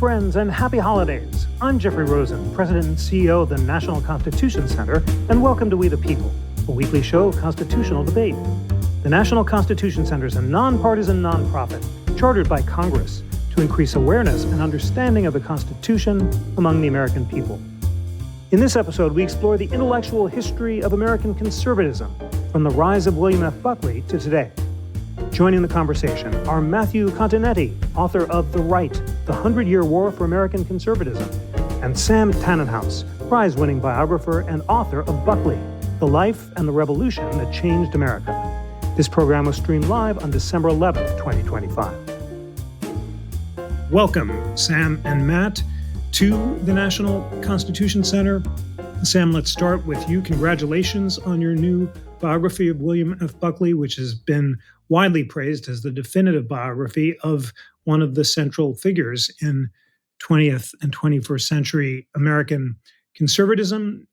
friends, and happy holidays. I'm Jeffrey Rosen, President and CEO of the National Constitution Center, and welcome to We the People, a weekly show of constitutional debate. The National Constitution Center is a nonpartisan nonprofit chartered by Congress to increase awareness and understanding of the Constitution among the American people. In this episode, we explore the intellectual history of American conservatism from the rise of William F. Buckley to today. Joining the conversation are Matthew Continetti, author of The Right, The 100-Year War for American Conservatism, and Sam Tanenhaus, prize-winning biographer and author of Buckley, The Life and the Revolution That Changed America. This program was streamed live on December 11th, 2025. Welcome, Sam and Matt, to the National Constitution Center. Sam, let's start with you. Congratulations on your new biography of William F. Buckley, which has been widely praised as the definitive biography of one of the central figures in 20th and 21st century American conservatism.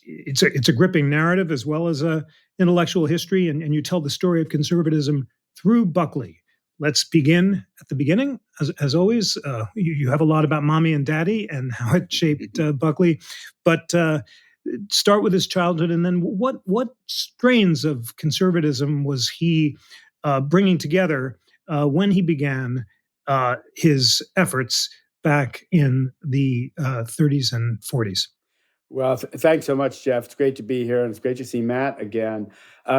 It's a gripping narrative as well as a intellectual history, and you tell the story of conservatism through Buckley. Let's begin at the beginning. As always, you have a lot about mommy and daddy and how it shaped Buckley, but start with his childhood, and then what strains of conservatism was he bringing together when he began his efforts back in the 30s and 40s? Well, thanks so much, Jeff. It's great to be here, and it's great to see Matt again.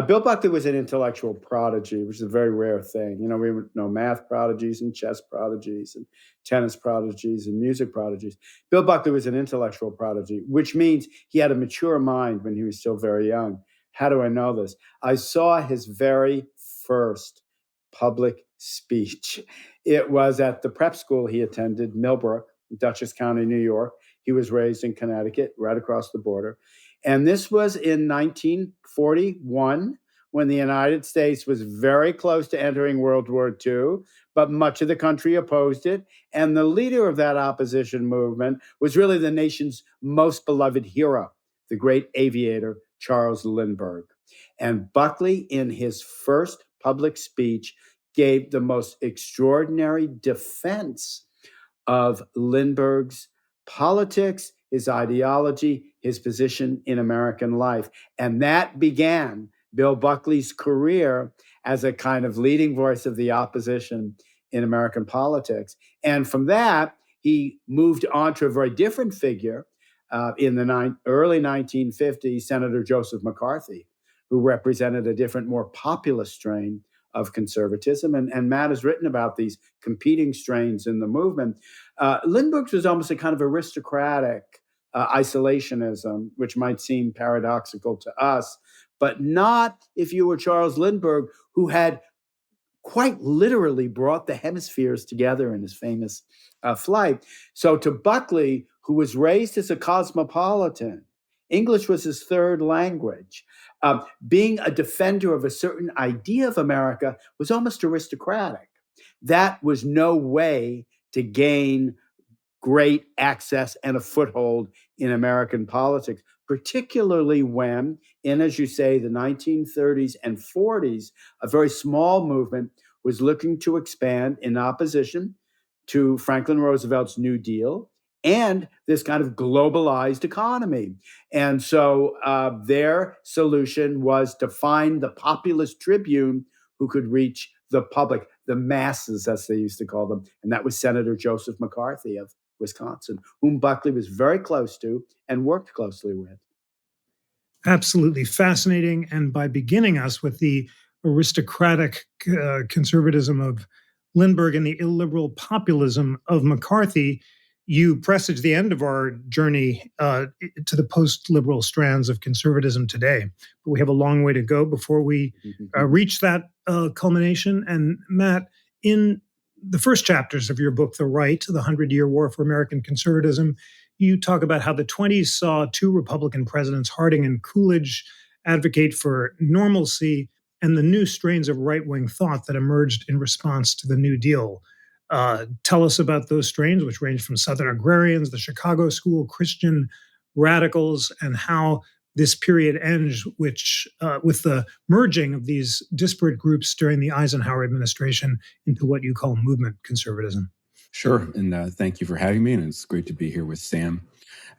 Bill Buckley was an intellectual prodigy, which is a very rare thing. You know, we know math prodigies and chess prodigies and tennis prodigies and music prodigies. Bill Buckley was an intellectual prodigy, which means he had a mature mind when he was still very young. How do I know this? I saw his very first public speech. It was at the prep school he attended, Millbrook, Dutchess County, New York. He was raised in Connecticut, right across the border. And this was in 1941, when the United States was very close to entering World War II, but much of the country opposed it. And the leader of that opposition movement was really the nation's most beloved hero, the great aviator, Charles Lindbergh. And Buckley, in his first public speech, gave the most extraordinary defense of Lindbergh's politics, his ideology, his position in American life. And that began Bill Buckley's career as a kind of leading voice of the opposition in American politics. And from that, he moved on to a very different figure in the early 1950s, Senator Joseph McCarthy, who represented a different, more populist strain of conservatism. And Matt has written about these competing strains in the movement. Lindbergh's was almost a kind of aristocratic isolationism, which might seem paradoxical to us, but not if you were Charles Lindbergh, who had quite literally brought the hemispheres together in his famous flight. So to Buckley, who was raised as a cosmopolitan, English was his third language. Being a defender of a certain idea of America was almost aristocratic. That was no way to gain great access and a foothold in American politics, particularly when, in, as you say, the 1930s and 40s, a very small movement was looking to expand in opposition to Franklin Roosevelt's New Deal and this kind of globalized economy. And so their solution was to find the populist tribune who could reach the public, the masses, as they used to call them. And that was Senator Joseph McCarthy of Wisconsin, whom Buckley was very close to and worked closely with. Absolutely fascinating. And by beginning us with the aristocratic conservatism of Lindbergh and the illiberal populism of McCarthy, you presage the end of our journey to the post-liberal strands of conservatism today. But we have a long way to go before we reach that culmination. And Matt, in the first chapters of your book, The Right, The 100-Year War for American Conservatism, you talk about how the 20s saw two Republican presidents, Harding and Coolidge, advocate for normalcy and the new strains of right-wing thought that emerged in response to the New Deal. Tell us about those strains, which range from Southern agrarians, the Chicago School, Christian radicals, and how this period ends, which with the merging of these disparate groups during the Eisenhower administration into what you call movement conservatism. Sure, and thank you for having me, and it's great to be here with Sam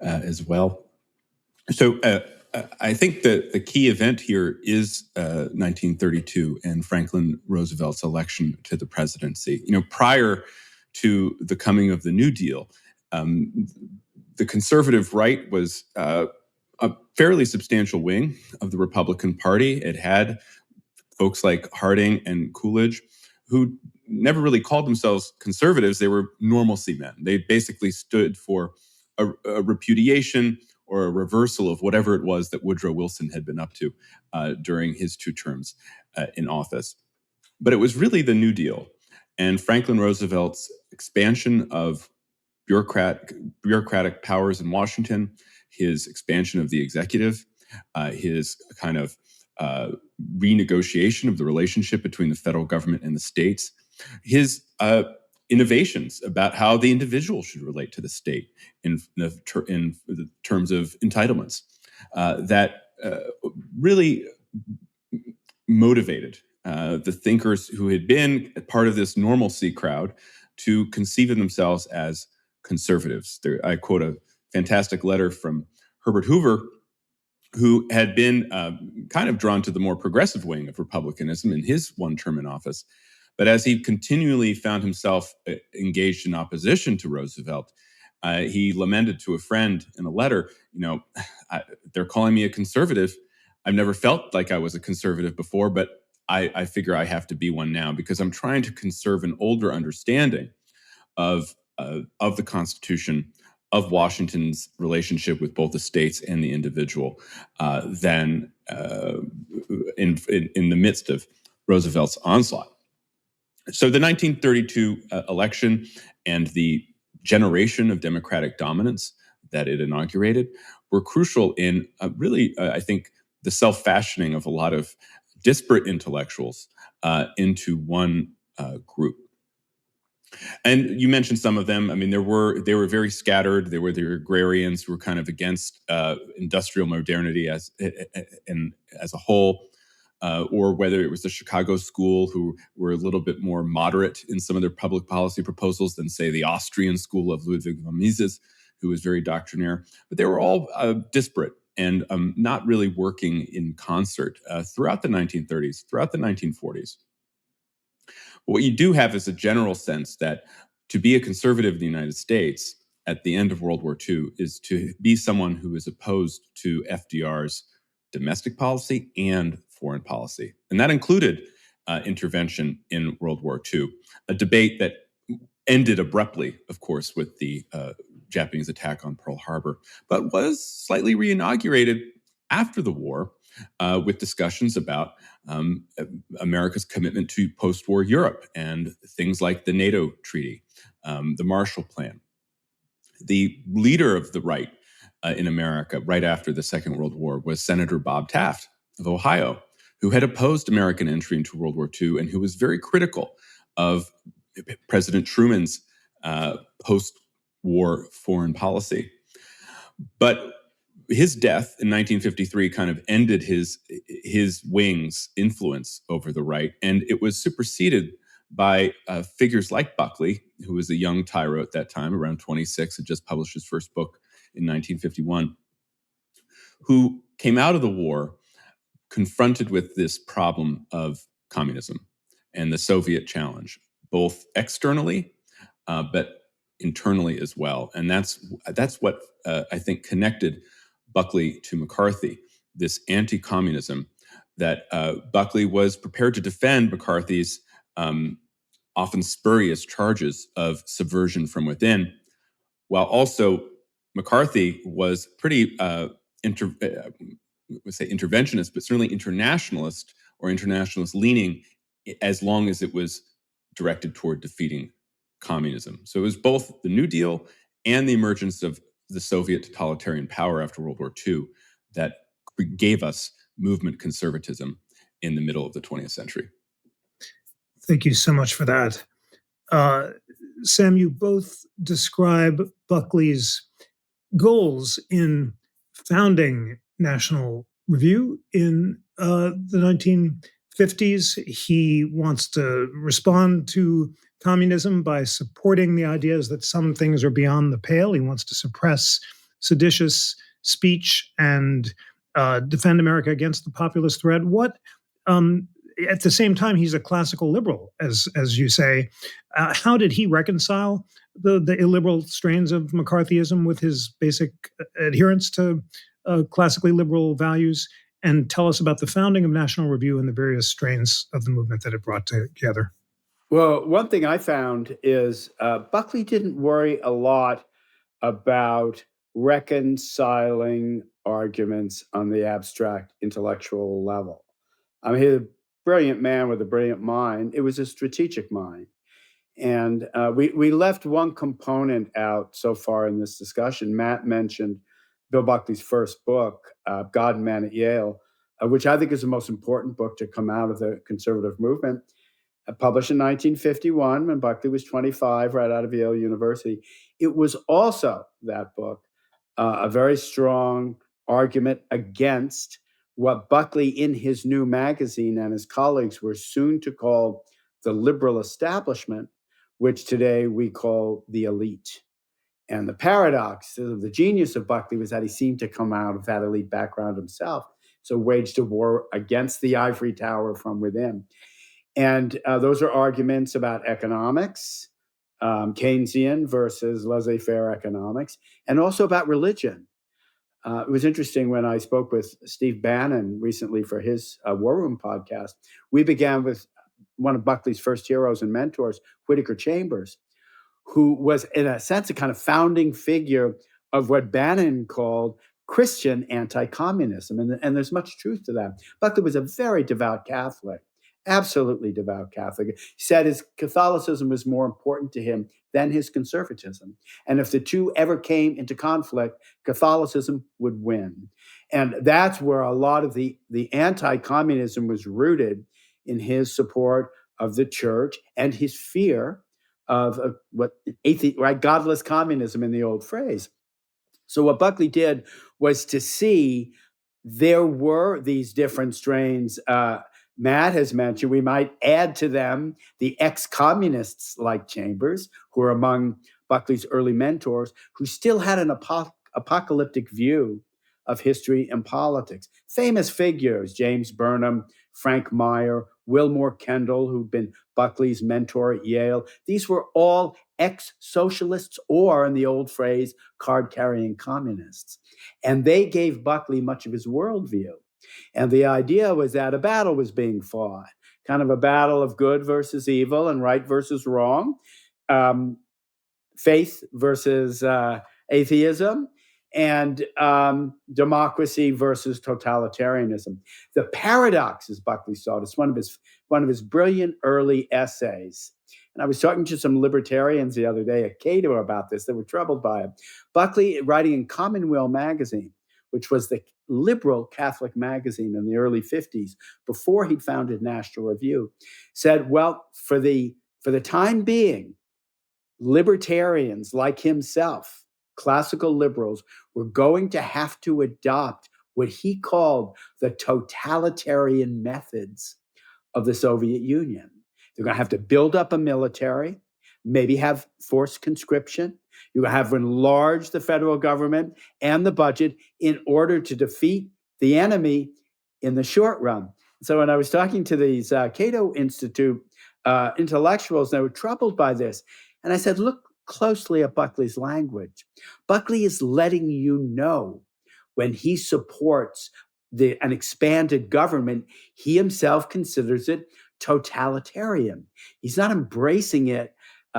as well. So I think that the key event here is 1932 and Franklin Roosevelt's election to the presidency. Prior to the coming of the New Deal, um, the conservative right was a fairly substantial wing of the Republican Party. It had folks like Harding and Coolidge, who never really called themselves conservatives. They were normalcy men. They basically stood for a repudiation or a reversal of whatever it was that Woodrow Wilson had been up to during his 2 terms in office. But it was really the New Deal and Franklin Roosevelt's expansion of bureaucratic powers in Washington, his expansion of the executive, his kind of renegotiation of the relationship between the federal government and the states, his innovations about how the individual should relate to the state in the terms of entitlements that really motivated the thinkers who had been part of this normalcy crowd to conceive of themselves as conservatives. I quote a fantastic letter from Herbert Hoover, who had been kind of drawn to the more progressive wing of republicanism in his 1 term in office. But as he continually found himself engaged in opposition to Roosevelt, he lamented to a friend in a letter, they're calling me a conservative. I've never felt like I was a conservative before, but I figure I have to be one now because I'm trying to conserve an older understanding of the Constitution, of Washington's relationship with both the states and the individual, than in the midst of Roosevelt's onslaught. So the 1932 election and the generation of Democratic dominance that it inaugurated were crucial in really, I think, the self-fashioning of a lot of disparate intellectuals into one group. And you mentioned some of them. I mean, they were very scattered. They were the agrarians who were kind of against industrial modernity as a whole, or whether it was the Chicago School, who were a little bit more moderate in some of their public policy proposals than, say, the Austrian School of Ludwig von Mises, who was very doctrinaire. But they were all disparate and not really working in concert throughout the 1930s, throughout the 1940s. What you do have is a general sense that to be a conservative in the United States at the end of World War II is to be someone who is opposed to FDR's domestic policy and foreign policy. And that included intervention in World War II, a debate that ended abruptly, of course, with the Japanese attack on Pearl Harbor, but was slightly reinaugurated after the war with discussions about America's commitment to post-war Europe and things like the NATO Treaty, the Marshall Plan. The leader of the right in America right after the Second World War was Senator Bob Taft of Ohio, who had opposed American entry into World War II and who was very critical of President Truman's post-war foreign policy. But his death in 1953 kind of ended his wing's influence over the right, and it was superseded by figures like Buckley, who was a young tyro at that time, around 26, had just published his first book in 1951, who came out of the war confronted with this problem of communism and the Soviet challenge, both externally, but internally as well. And that's what I think connected Buckley to McCarthy, this anti-communism that Buckley was prepared to defend McCarthy's often spurious charges of subversion from within, while also McCarthy was pretty interventionist, but certainly internationalist or internationalist leaning, as long as it was directed toward defeating communism. So it was both the New Deal and the emergence of the Soviet totalitarian power after World War II that gave us movement conservatism in the middle of the 20th century. Thank you so much for that. Sam, you both describe Buckley's goals in founding National Review in the 50s. He wants to respond to communism by supporting the ideas that some things are beyond the pale. He wants to suppress seditious speech and defend America against the populist threat. At the same time, he's a classical liberal, as you say. How did he reconcile the illiberal strains of McCarthyism with his basic adherence to classically liberal values? And tell us about the founding of National Review and the various strains of the movement that it brought together. Well, one thing I found is Buckley didn't worry a lot about reconciling arguments on the abstract intellectual level. I mean, he's a brilliant man with a brilliant mind. It was a strategic mind. And we left one component out so far in this discussion. Matt mentioned Bill Buckley's first book, God and Man at Yale, which I think is the most important book to come out of the conservative movement. Published in 1951 when Buckley was 25, right out of Yale University. It was also, that book, a very strong argument against what Buckley in his new magazine and his colleagues were soon to call the liberal establishment, which today we call the elite. And the paradox of the genius of Buckley was that he seemed to come out of that elite background himself, so waged a war against the ivory tower from within. And those are arguments about economics, Keynesian versus laissez-faire economics, and also about religion. It was interesting when I spoke with Steve Bannon recently for his War Room podcast. We began with one of Buckley's first heroes and mentors, Whittaker Chambers, who was, in a sense, a kind of founding figure of what Bannon called Christian anti-communism. And there's much truth to that. Buckley was a very devout Catholic. Absolutely devout Catholic. He said his Catholicism was more important to him than his conservatism. And if the two ever came into conflict, Catholicism would win. And that's where a lot of the anti-communism was rooted, in his support of the church and his fear of godless communism, in the old phrase. So what Buckley did was to see there were these different strains. Matt has mentioned, we might add to them the ex-communists like Chambers, who are among Buckley's early mentors, who still had an apocalyptic view of history and politics. Famous figures, James Burnham, Frank Meyer, Wilmore Kendall, who'd been Buckley's mentor at Yale. These were all ex-socialists, or, in the old phrase, card-carrying communists. And they gave Buckley much of his worldview. And the idea was that a battle was being fought, kind of a battle of good versus evil and right versus wrong, faith versus atheism, and democracy versus totalitarianism. The paradox, as Buckley saw it, is one of his brilliant early essays. And I was talking to some libertarians the other day at Cato about this. They were troubled by it. Buckley, writing in Commonweal magazine, which was the liberal Catholic magazine in the early 50s, before he'd founded National Review, said, well, for the time being, libertarians like himself, classical liberals, were going to have to adopt what he called the totalitarian methods of the Soviet Union. They're going to have to build up a military, maybe have forced conscription. You're going to have to enlarge the federal government and the budget in order to defeat the enemy in the short run. So when I was talking to these Cato Institute intellectuals, they were troubled by this. And I said, look closely at Buckley's language. Buckley is letting you know, when he supports an expanded government, he himself considers it totalitarian. He's not embracing it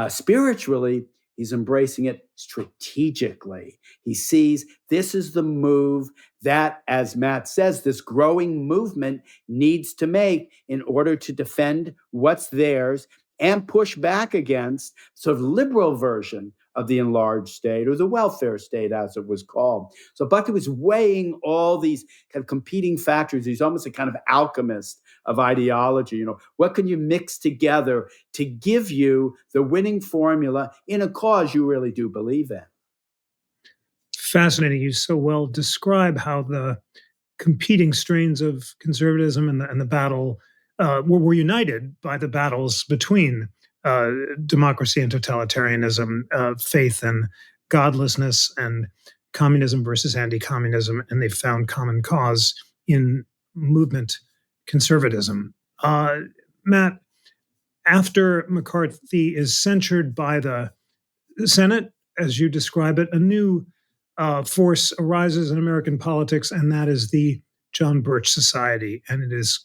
spiritually. He's embracing it strategically. He sees this is the move that, as Matt says, this growing movement needs to make in order to defend what's theirs and push back against sort of liberal version of the enlarged state, or the welfare state, as it was called. So Buckley was weighing all these kind of competing factors. He's almost a kind of alchemist of ideology. You know, what can you mix together to give you the winning formula in a cause you really do believe in? Fascinating. You so well describe how the competing strains of conservatism and the battle were united by the battles between democracy and totalitarianism, faith and godlessness, and communism versus anti-communism, and they found common cause in movement conservatism. Matt, after McCarthy is censured by the Senate, as you describe it, a new force arises in American politics, and that is the John Birch Society. And it is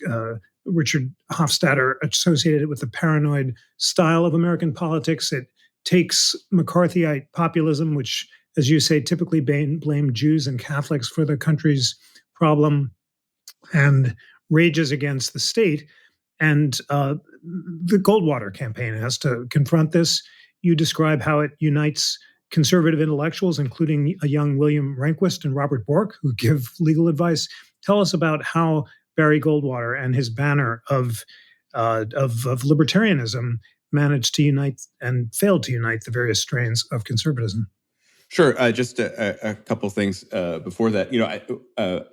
Richard Hofstadter associated with the paranoid style of American politics. It takes McCarthyite populism, which, as you say, typically blame Jews and Catholics for the country's problem, and rages against the state. And the Goldwater campaign has to confront this. You describe how it unites conservative intellectuals, including a young William Rehnquist and Robert Bork, who give legal advice. Tell us about how Barry Goldwater and his banner of libertarianism managed to unite and failed to unite the various strains of conservatism. Sure. Just a couple things before that.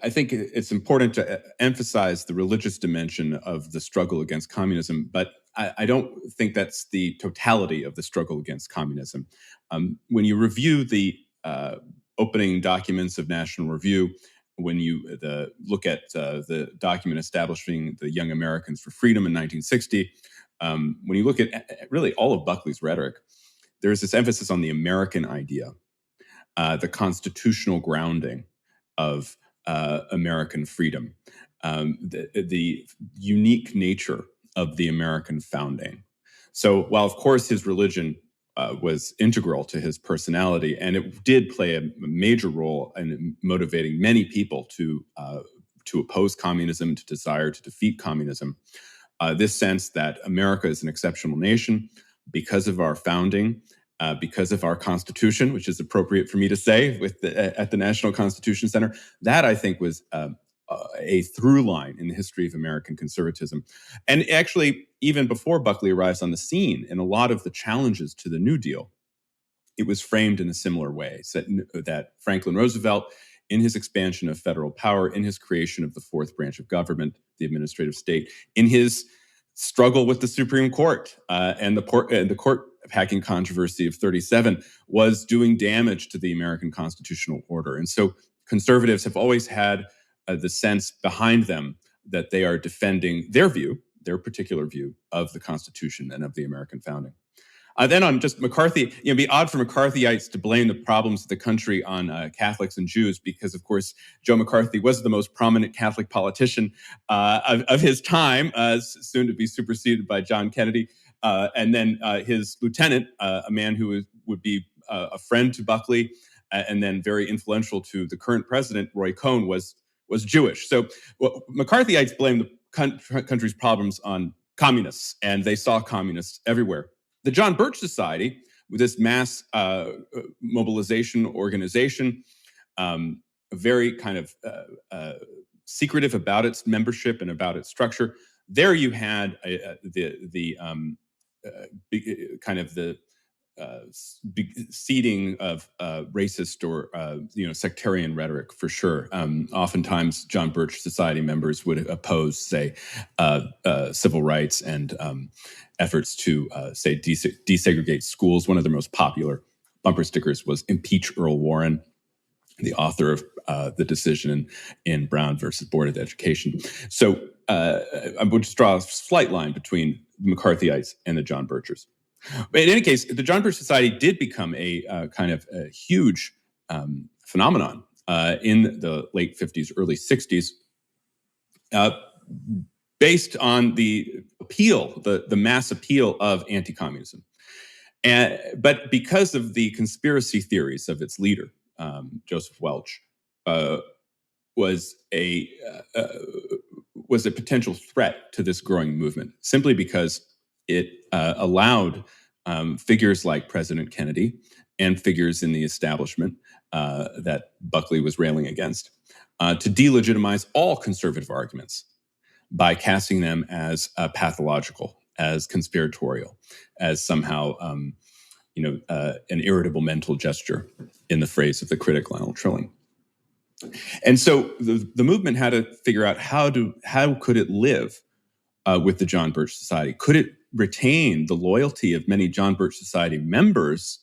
I think it's important to emphasize the religious dimension of the struggle against communism, but I don't think that's the totality of the struggle against communism. When you review the opening documents of National Review, when you look at the document establishing the Young Americans for Freedom in 1960, when you look at really all of Buckley's rhetoric, there's this emphasis on the American idea. The constitutional grounding of American freedom, the unique nature of the American founding. So while, of course, his religion was integral to his personality, and it did play a major role in motivating many people to oppose communism, to desire to defeat communism, this sense that America is an exceptional nation because of our founding, because of our Constitution, which is appropriate for me to say at the National Constitution Center. That, I think, was a through line in the history of American conservatism. And actually, even before Buckley arrives on the scene, in a lot of the challenges to the New Deal, it was framed in a similar way, that Franklin Roosevelt, in his expansion of federal power, in his creation of the fourth branch of government, the administrative state, in his struggle with the Supreme Court and the court hacking controversy of 1937 was doing damage to the American constitutional order. And so conservatives have always had the sense behind them that they are defending their view, their particular view of the Constitution and of the American founding. Then on just McCarthy, it'd be odd for McCarthyites to blame the problems of the country on Catholics and Jews, because, of course, Joe McCarthy was the most prominent Catholic politician of his time, soon to be superseded by John Kennedy. And then his lieutenant, a man who would be a friend to Buckley, and then very influential to the current president, Roy Cohn, was Jewish. So McCarthyites blame the country's problems on communists, and they saw communists everywhere. The John Birch Society, with this mass mobilization organization, very kind of secretive about its membership and about its structure. There you had the seeding of racist or sectarian rhetoric, for sure. Oftentimes, John Birch Society members would oppose, say, civil rights and efforts to, say, desegregate schools. One of the most popular bumper stickers was "Impeach Earl Warren," the author of the decision in Brown versus Board of Education. So I would just draw a slight line between the McCarthyites and the John Birchers. But in any case, the John Birch Society did become a kind of a huge phenomenon in the late 50s, early 60s, based on the appeal, the mass appeal of anti-communism. But because of the conspiracy theories of its leader, Joseph Welch, was a potential threat to this growing movement, simply because it allowed figures like President Kennedy and figures in the establishment that Buckley was railing against to delegitimize all conservative arguments by casting them as pathological, as conspiratorial, as somehow an irritable mental gesture, in the phrase of the critic Lionel Trilling. And so the movement had to figure out how could it live with the John Birch Society? Could it retain the loyalty of many John Birch Society members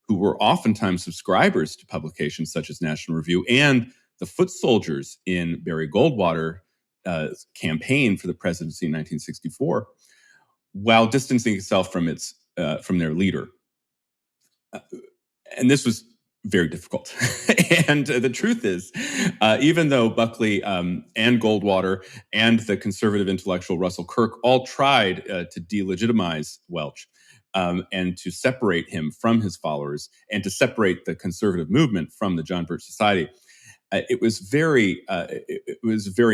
who were oftentimes subscribers to publications such as National Review and the foot soldiers in Barry Goldwater's campaign for the presidency in 1964, while distancing itself from their leader? And this was very difficult. And the truth is, even though Buckley and Goldwater and the conservative intellectual Russell Kirk all tried to delegitimize Welch and to separate him from his followers and to separate the conservative movement from the John Birch Society, it was very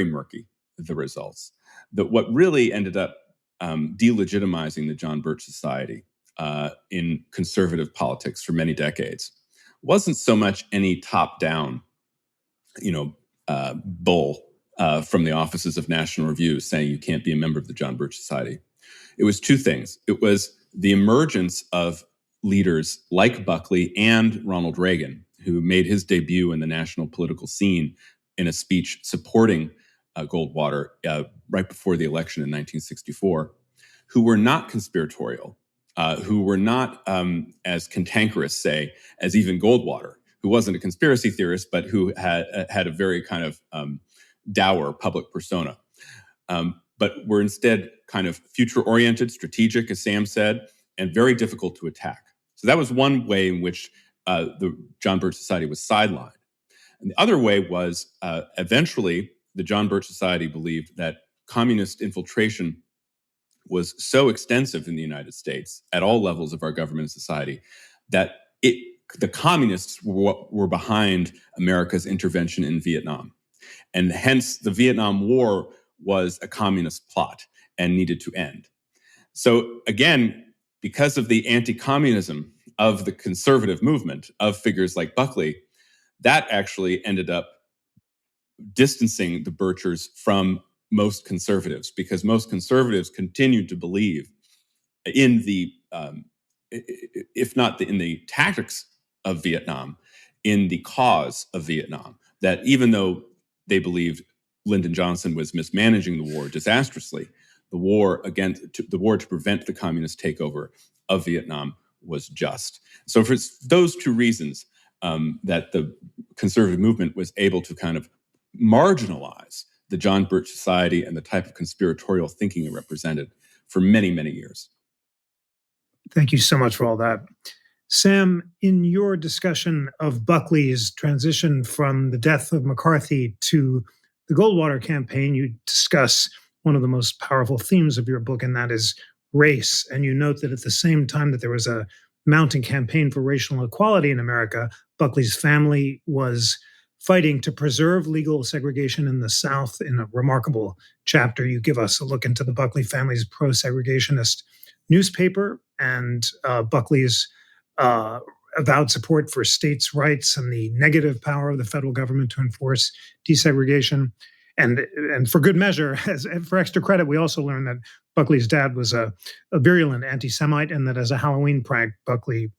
murky, the results. What really ended up delegitimizing the John Birch Society in conservative politics for many decades wasn't so much any top-down, bull from the offices of National Review saying you can't be a member of the John Birch Society. It was two things. It was the emergence of leaders like Buckley and Ronald Reagan, who made his debut in the national political scene in a speech supporting Goldwater right before the election in 1964, who were not conspiratorial, who were not as cantankerous, say, as even Goldwater, who wasn't a conspiracy theorist, but who had a very kind of dour public persona, but were instead kind of future-oriented, strategic, as Sam said, and very difficult to attack. So that was one way in which the John Birch Society was sidelined. And the other way was eventually the John Birch Society believed that communist infiltration was so extensive in the United States at all levels of our government and society that the communists were behind America's intervention in Vietnam. And hence the Vietnam War was a communist plot and needed to end. So again, because of the anti-communism of the conservative movement of figures like Buckley, that actually ended up distancing the Birchers from most conservatives, because most conservatives continued to believe in the, if not in the tactics of Vietnam, in the cause of Vietnam, that even though they believed Lyndon Johnson was mismanaging the war disastrously, the war to prevent the communist takeover of Vietnam was just. So for those two reasons, that the conservative movement was able to kind of marginalize the John Birch Society and the type of conspiratorial thinking it represented for many, many years. Thank you so much for all that. Sam, in your discussion of Buckley's transition from the death of McCarthy to the Goldwater campaign, you discuss one of the most powerful themes of your book, and that is race. And you note that at the same time that there was a mounting campaign for racial equality in America, Buckley's family was fighting to preserve legal segregation in the South. In a remarkable chapter, you give us a look into the Buckley family's pro-segregationist newspaper and Buckley's avowed support for states' rights and the negative power of the federal government to enforce desegregation. And for good measure, for extra credit, we also learned that Buckley's dad was a virulent anti-Semite, and that as a Halloween prank, Buckley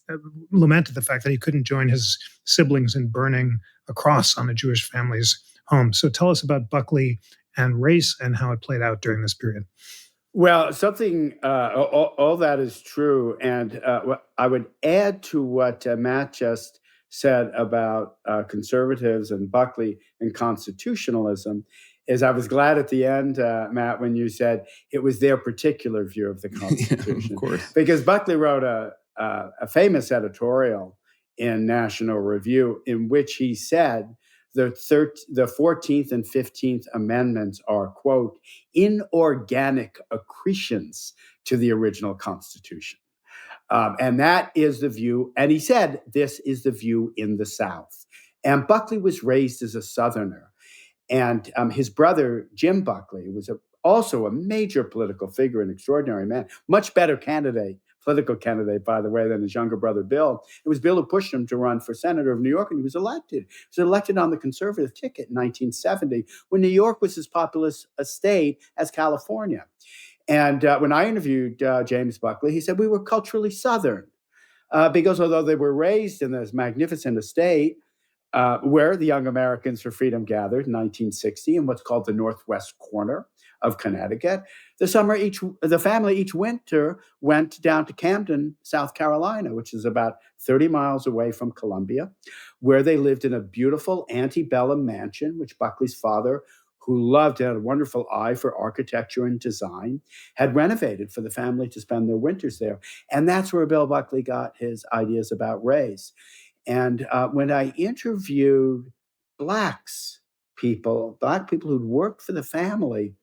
lamented the fact that he couldn't join his siblings in burning a cross on a Jewish family's home. So tell us about Buckley and race and how it played out during this period. Well, all that is true. And I would add to what Matt just said about conservatives and Buckley and constitutionalism is I was glad at the end, Matt, when you said it was their particular view of the Constitution. Yeah, of course. Because Buckley wrote a famous editorial in National Review in which he said the 14th and 15th Amendments are, quote, inorganic accretions to the original Constitution. And that is the view. And he said, this is the view in the South. And Buckley was raised as a Southerner. And his brother, Jim Buckley, was also a major political figure, an extraordinary man, much better political candidate, by the way, than his younger brother, Bill. It was Bill who pushed him to run for senator of New York, and he was elected. He was elected on the conservative ticket in 1970, when New York was as populous a state as California. And when I interviewed James Buckley, he said we were culturally Southern because although they were raised in this magnificent estate, where the Young Americans for Freedom gathered in 1960 in what's called the northwest corner of Connecticut. The family each winter went down to Camden, South Carolina, which is about 30 miles away from Columbia, where they lived in a beautiful antebellum mansion, which Buckley's father, who loved and had a wonderful eye for architecture and design, had renovated for the family to spend their winters there. And that's where Bill Buckley got his ideas about race. And when I interviewed Black people who'd worked for the family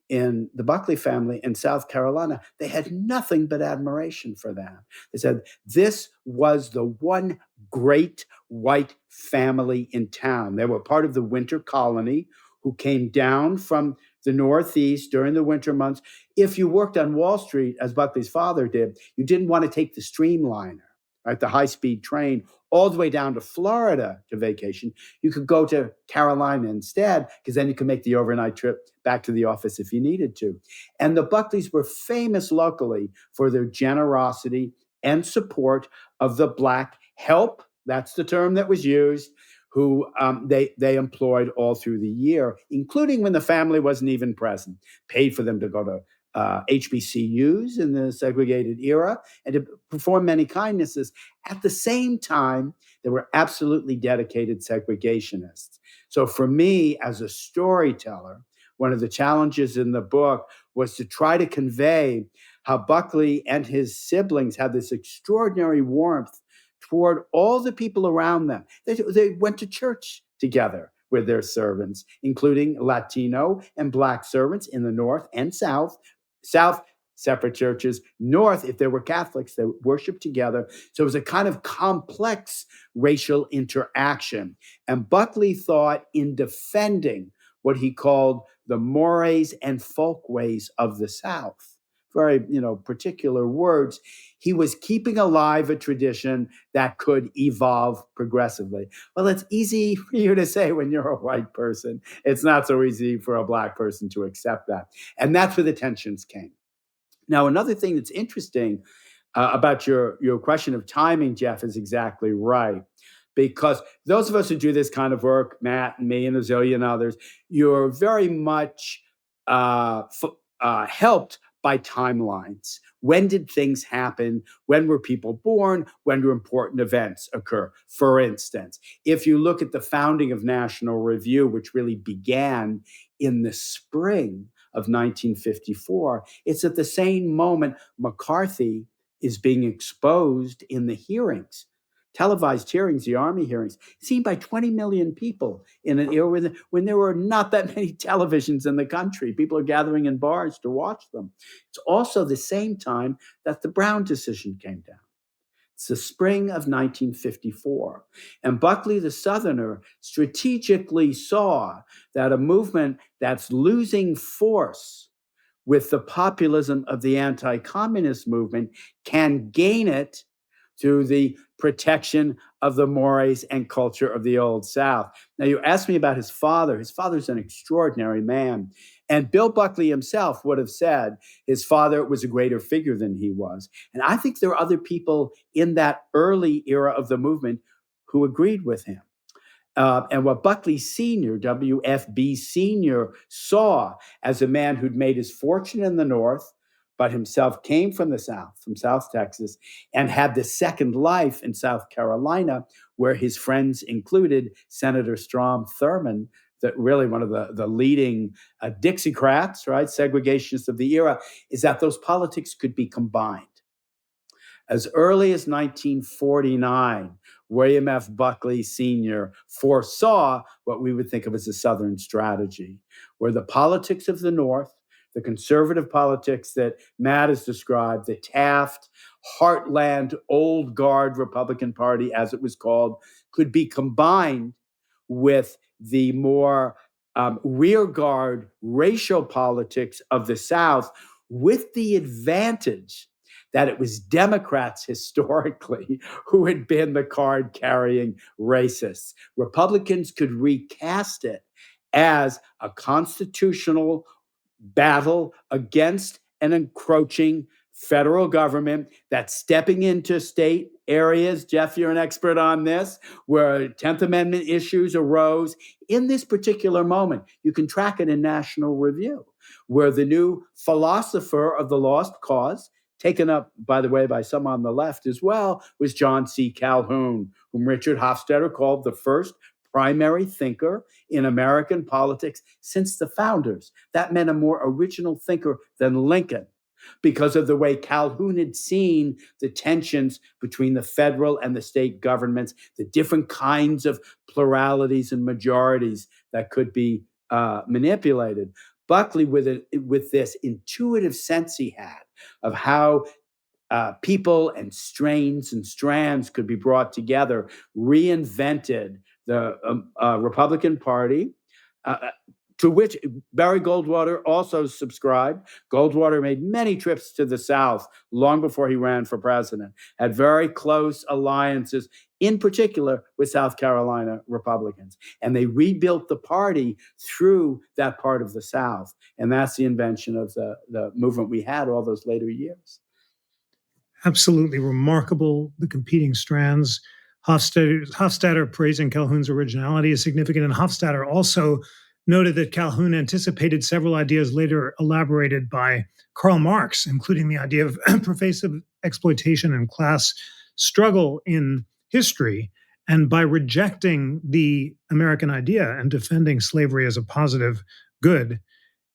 in the Buckley family in South Carolina, they had nothing but admiration for them. They said this was the one great white family in town. They were part of the winter colony who came down from the Northeast during the winter months. If you worked on Wall Street, as Buckley's father did, you didn't want to take the Streamliner, right, the high-speed train, all the way down to Florida to vacation. You could go to Carolina instead, because then you could make the overnight trip back to the office if you needed to. And the Buckleys were famous locally for their generosity and support of the Black help, that's the term that was used, who they employed all through the year, including when the family wasn't even present, paid for them to go to HBCUs in the segregated era and to perform many kindnesses. At the same time, they were absolutely dedicated segregationists. So for me, as a storyteller, one of the challenges in the book was to try to convey how Buckley and his siblings had this extraordinary warmth toward all the people around them. They went to church together with their servants, including Latino and Black servants in the North and South. South, separate churches. North, if there were Catholics, they worshiped together. So it was a kind of complex racial interaction. And Buckley thought in defending what he called the mores and folkways of the South, very, particular words, he was keeping alive a tradition that could evolve progressively. Well, it's easy for you to say when you're a white person. It's not so easy for a Black person to accept that. And that's where the tensions came. Now, another thing that's interesting about your question of timing, Jeff, is exactly right. Because those of us who do this kind of work, Matt and me and a zillion others, you're very much helped by timelines. When did things happen? When were people born? When do important events occur? For instance, if you look at the founding of National Review, which really began in the spring of 1954, it's at the same moment McCarthy is being exposed in the hearings. Televised hearings, the Army hearings, seen by 20 million people in an era when there were not that many televisions in the country. People are gathering in bars to watch them. It's also the same time that the Brown decision came down. It's the spring of 1954. And Buckley, the Southerner, strategically saw that a movement that's losing force with the populism of the anti-communist movement can gain it through the protection of the mores and culture of the Old South. Now, you asked me about his father. His father's an extraordinary man. And Bill Buckley himself would have said his father was a greater figure than he was. And I think there are other people in that early era of the movement who agreed with him. And what Buckley Sr., WFB Sr., saw as a man who'd made his fortune in the North, but himself came from the South, from South Texas, and had the second life in South Carolina, where his friends included Senator Strom Thurmond, that really one of the leading Dixiecrats, right, segregationists of the era, is that those politics could be combined. As early as 1949, William F. Buckley Sr. foresaw what we would think of as a Southern strategy, where the politics of the North, the conservative politics that Matt has described, the Taft, heartland, old guard Republican Party, as it was called, could be combined with the more rear guard racial politics of the South, with the advantage that it was Democrats historically who had been the card-carrying racists. Republicans could recast it as a constitutional battle against an encroaching federal government that's stepping into state areas. Jeff, you're an expert on this, where 10th Amendment issues arose in this particular moment. You can track it in National Review, where the new philosopher of the lost cause, taken up, by the way, by some on the left as well, was John C. Calhoun, whom Richard Hofstadter called the first primary thinker in American politics since the founders. That meant a more original thinker than Lincoln, because of the way Calhoun had seen the tensions between the federal and the state governments, the different kinds of pluralities and majorities that could be manipulated. Buckley, with this intuitive sense he had of how people and strains and strands could be brought together, reinvented the Republican Party, to which Barry Goldwater also subscribed. Goldwater made many trips to the South long before he ran for president, had very close alliances, in particular with South Carolina Republicans. And they rebuilt the party through that part of the South. And that's the invention of the movement we had all those later years. Absolutely remarkable, the competing strands. Hofstadter praising Calhoun's originality is significant, and Hofstadter also noted that Calhoun anticipated several ideas later elaborated by Karl Marx, including the idea of pervasive exploitation and class struggle in history. And by rejecting the American idea and defending slavery as a positive good,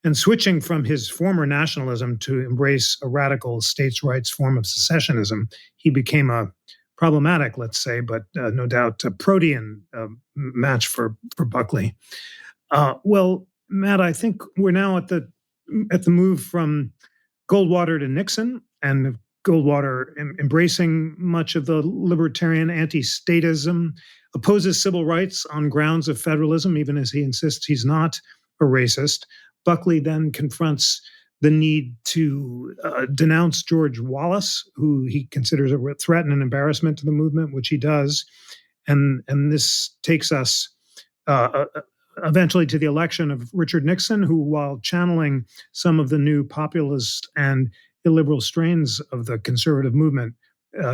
and switching from his former nationalism to embrace a radical states' rights form of secessionism, he became a problematic, let's say, but no doubt a protean match for Buckley. Well, Matt, I think we're now at the move from Goldwater to Nixon, and Goldwater embracing much of the libertarian anti-statism, opposes civil rights on grounds of federalism, even as he insists he's not a racist. Buckley then confronts the need to denounce George Wallace, who he considers a threat and an embarrassment to the movement, which he does. And this takes us eventually to the election of Richard Nixon, who, while channeling some of the new populist and illiberal strains of the conservative movement,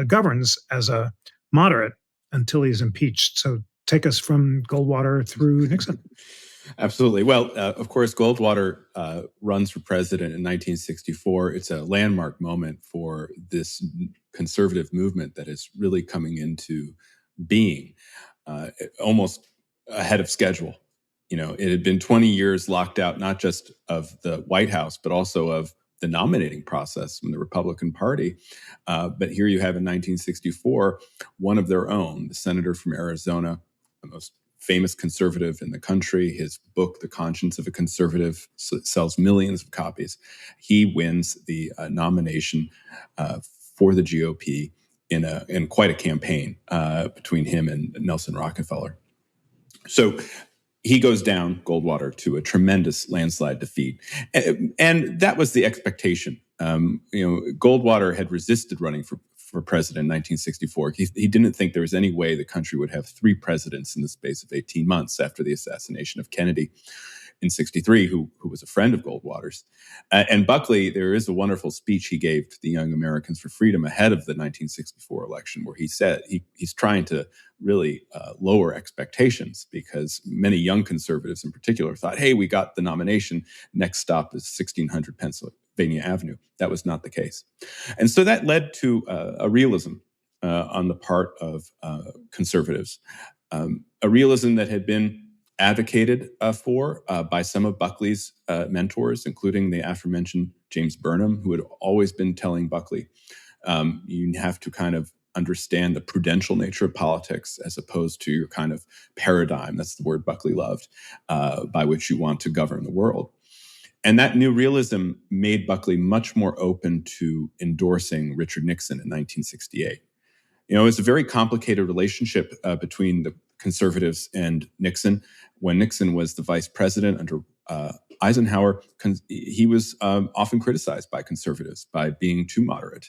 governs as a moderate until he's impeached. So take us from Goldwater through Nixon. Absolutely. Well, of course, Goldwater runs for president in 1964. It's a landmark moment for this conservative movement that is really coming into being, almost ahead of schedule. You know, it had been 20 years locked out, not just of the White House, but also of the nominating process from the Republican Party. But here you have in 1964, one of their own, the senator from Arizona, the most famous conservative in the country. His book, The Conscience of a Conservative, sells millions of copies. He wins the nomination for the GOP in quite a campaign between him and Nelson Rockefeller. So he goes down, Goldwater, to a tremendous landslide defeat. And that was the expectation. Goldwater had resisted running for president in 1964. He didn't think there was any way the country would have three presidents in the space of 18 months after the assassination of Kennedy in 63, who was a friend of Goldwater's. And Buckley, there is a wonderful speech he gave to the Young Americans for Freedom ahead of the 1964 election, where he said he's trying to really lower expectations, because many young conservatives in particular thought, hey, we got the nomination, next stop is 1600 Pennsylvania Avenue. That was not the case. And so that led to a realism on the part of conservatives, a realism that had been advocated for by some of Buckley's mentors, including the aforementioned James Burnham, who had always been telling Buckley, you have to kind of understand the prudential nature of politics as opposed to your kind of paradigm, that's the word Buckley loved, by which you want to govern the world. And that new realism made Buckley much more open to endorsing Richard Nixon in 1968. You know, it was a very complicated relationship between the conservatives and Nixon. When Nixon was the vice president under Eisenhower, he was often criticized by conservatives by being too moderate,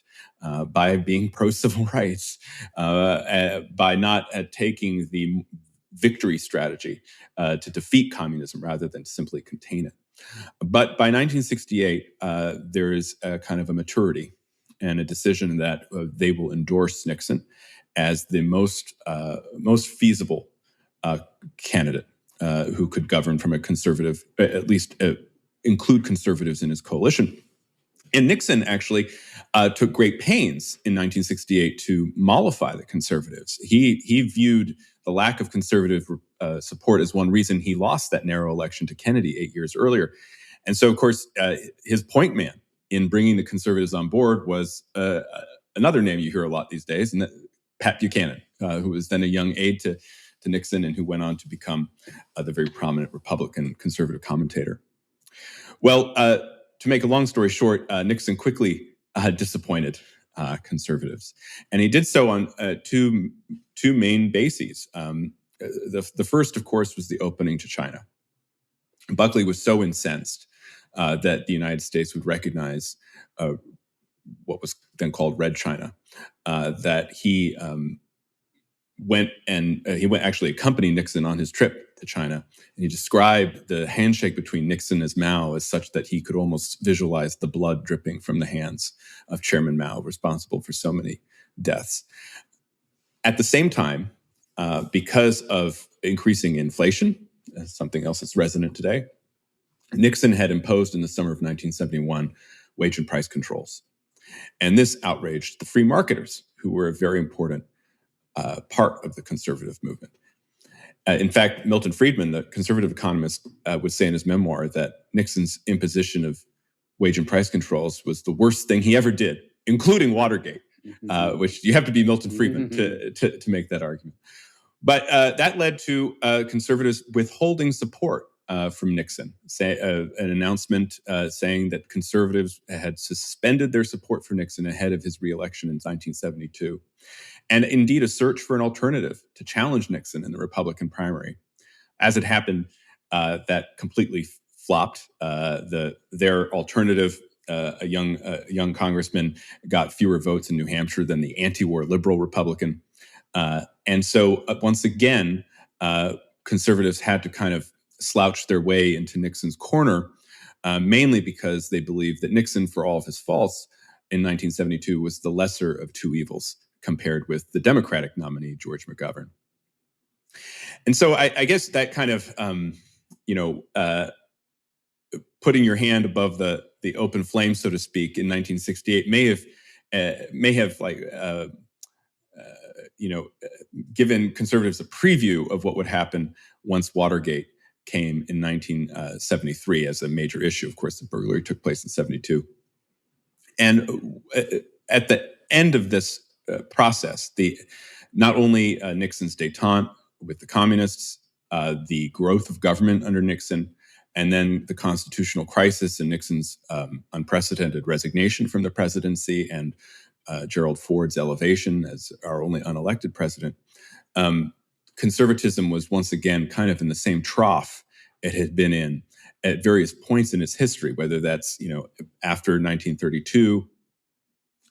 by being pro-civil rights, by not taking the victory strategy to defeat communism rather than simply contain it. But by 1968, there is a kind of a maturity and a decision that they will endorse Nixon as the most feasible candidate who could govern from a conservative, at least include conservatives in his coalition. And Nixon actually took great pains in 1968 to mollify the conservatives. He viewed the lack of conservative support as one reason he lost that narrow election to Kennedy 8 years earlier. And so, of course, his point man in bringing the conservatives on board was another name you hear a lot these days, and that, Pat Buchanan, who was then a young aide to Nixon and who went on to become the very prominent Republican conservative commentator. Well, to make a long story short, Nixon quickly disappointed conservatives, and he did so on two main bases. The first, of course, was the opening to China. Buckley was so incensed that the United States would recognize what was then called Red China, that he went actually accompanied Nixon on his trip to China, and he described the handshake between Nixon and Mao as such that he could almost visualize the blood dripping from the hands of Chairman Mao, responsible for so many deaths. At the same time, because of increasing inflation, something else that's resonant today, Nixon had imposed in the summer of 1971 wage and price controls. And this outraged the free marketers, who were a very important part of the conservative movement. In fact, Milton Friedman, the conservative economist, would say in his memoir that Nixon's imposition of wage and price controls was the worst thing he ever did, including Watergate, which you have to be Milton Friedman to make that argument. But that led to conservatives withholding support from Nixon, an announcement saying that conservatives had suspended their support for Nixon ahead of his reelection in 1972. And indeed, a search for an alternative to challenge Nixon in the Republican primary. As it happened, that completely flopped. Their alternative, a young congressman, got fewer votes in New Hampshire than the anti-war liberal Republican. And so once again, conservatives had to kind of slouch their way into Nixon's corner, mainly because they believed that Nixon, for all of his faults in 1972, was the lesser of two evils compared with the Democratic nominee, George McGovern. And so I guess that kind of, putting your hand above the open flame, so to speak, in 1968 may have given conservatives a preview of what would happen once Watergate came in 1973 as a major issue. Of course, the burglary took place in 72. And at the end of this process, not only Nixon's détente with the communists, the growth of government under Nixon, and then the constitutional crisis and Nixon's unprecedented resignation from the presidency and Gerald Ford's elevation as our only unelected president, conservatism was once again kind of in the same trough it had been in at various points in its history, whether that's after 1932,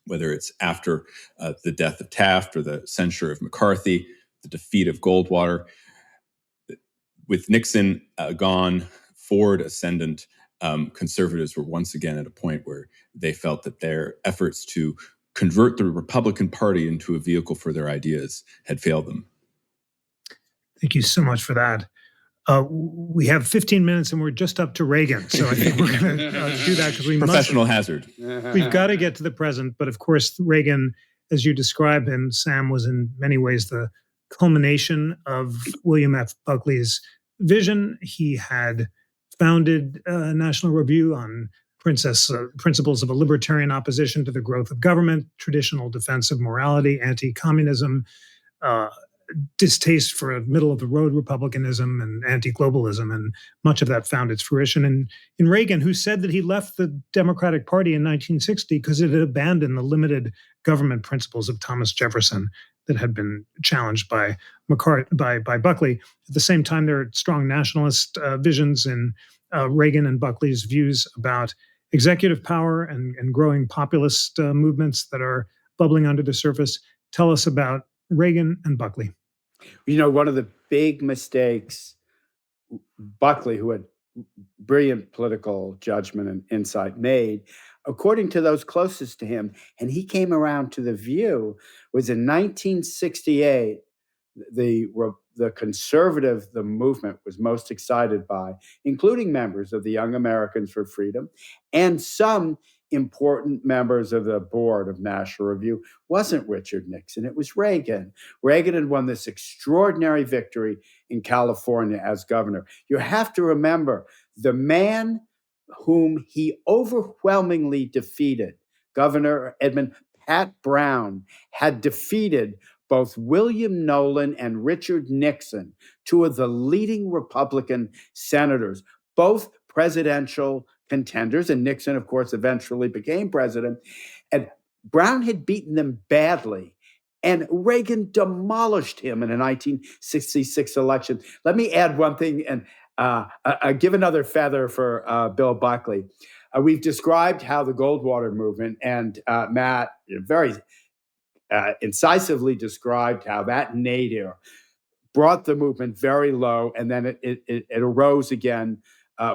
whether it's after the death of Taft or the censure of McCarthy, the defeat of Goldwater. With Nixon gone, Ford ascendant, conservatives were once again at a point where they felt that their efforts to convert the Republican Party into a vehicle for their ideas had failed them. Thank you so much for that. We have 15 minutes and we're just up to Reagan. So I think we're going to do that because Professional hazard. We've got to get to the present. But of course, Reagan, as you describe him, Sam, was in many ways the culmination of William F. Buckley's vision. He had founded National Review on principles of a libertarian opposition to the growth of government, traditional defense of morality, anti-communism, distaste for middle-of-the-road republicanism and anti-globalism, and much of that found its fruition in Reagan, who said that he left the Democratic Party in 1960 because it had abandoned the limited government principles of Thomas Jefferson that had been challenged by Buckley. At the same time, there are strong nationalist visions in Reagan and Buckley's views about executive power and growing populist movements that are bubbling under the surface. Tell us about Reagan and Buckley. One of the big mistakes Buckley, who had brilliant political judgment and insight, made according to those closest to him, and he came around to the view, was in 1968, the conservative the movement was most excited by, including members of the Young Americans for Freedom and some important members of the board of National Review, wasn't Richard Nixon. It was Reagan. Reagan had won this extraordinary victory in California as governor. You have to remember, the man whom he overwhelmingly defeated, Governor Edmund Pat Brown, had defeated both William Nolan and Richard Nixon, two of the leading Republican senators, both presidential contenders, and Nixon, of course, eventually became president. And Brown had beaten them badly, and Reagan demolished him in a 1966 election. Let me add one thing and give another feather for Bill Buckley. We've described how the Goldwater movement, and Matt very incisively described how that nadir brought the movement very low, and then it arose again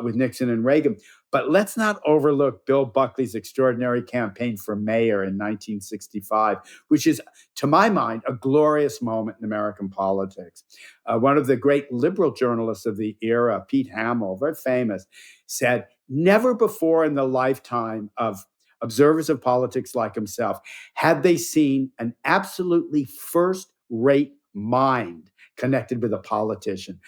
with Nixon and Reagan. But let's not overlook Bill Buckley's extraordinary campaign for mayor in 1965, which is, to my mind, a glorious moment in American politics. One of the great liberal journalists of the era, Pete Hamill, very famous, said, never before in the lifetime of observers of politics like himself had they seen an absolutely first-rate mind connected with a politician.